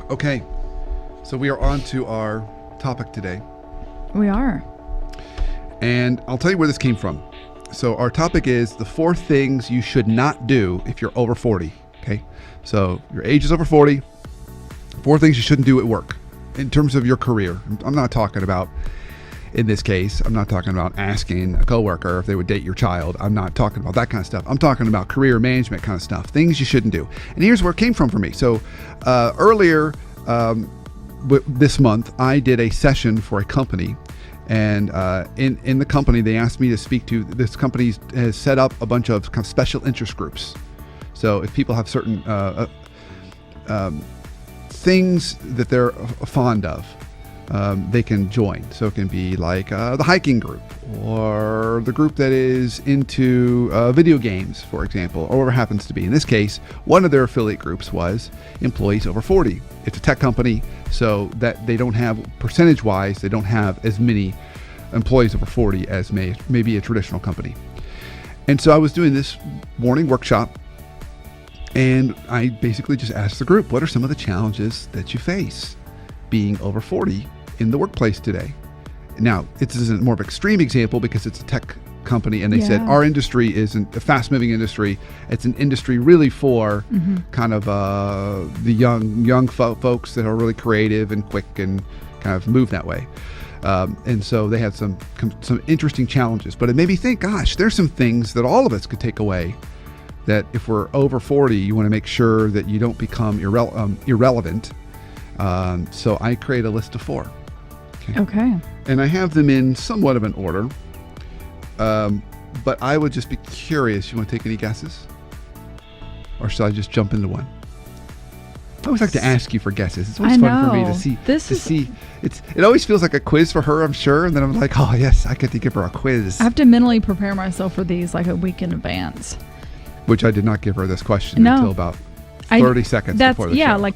Okay, so we are on to our topic today. We are. And I'll tell you where this came from. So our topic is the 4 things you should not do if you're over 40. Okay, so your age is over 40. 4 things you shouldn't do at work in terms of your career. I'm not talking about, in this case, I'm not talking about asking a coworker if they would date your child. I'm not talking about that kind of stuff. I'm talking about career management kind of stuff, things you shouldn't do. And here's where it came from for me. So earlier this month, I did a session for a company. And in the company, they asked me to speak to, this company has set up a bunch of kind of special interest groups. So if people have certain things that they're fond of, they can join. So it can be like the hiking group, or the group that is into video games, for example, or whatever it happens to be. In this case, one of their affiliate groups was employees over 40. It's a tech company, so that they don't have, percentage-wise, they don't have as many employees over 40 as maybe a traditional company. And so I was doing this morning workshop, and I basically just asked the group, what are some of the challenges that you face being over 40 in the workplace today? Now, this is a more of an extreme example because it's a tech company, and they said our industry isn't a fast-moving industry. It's an industry really for kind of the young folks that are really creative and quick and kind of move that way. And so they had some interesting challenges. But it made me think, gosh, there's some things that all of us could take away, that if we're over 40, you want to make sure that you don't become irrelevant. So I create a list of 4. Okay. And I have them in somewhat of an order. But I would just be curious. You want to take any guesses? Or should I just jump into one? I always like to ask you for guesses. It's always fun for me to see. It always feels like a quiz for her, I'm sure. And then I'm like, oh, yes, I get to give her a quiz. I have to mentally prepare myself for these like a week in advance. Which I did not give her this question until about 30 seconds before the show. like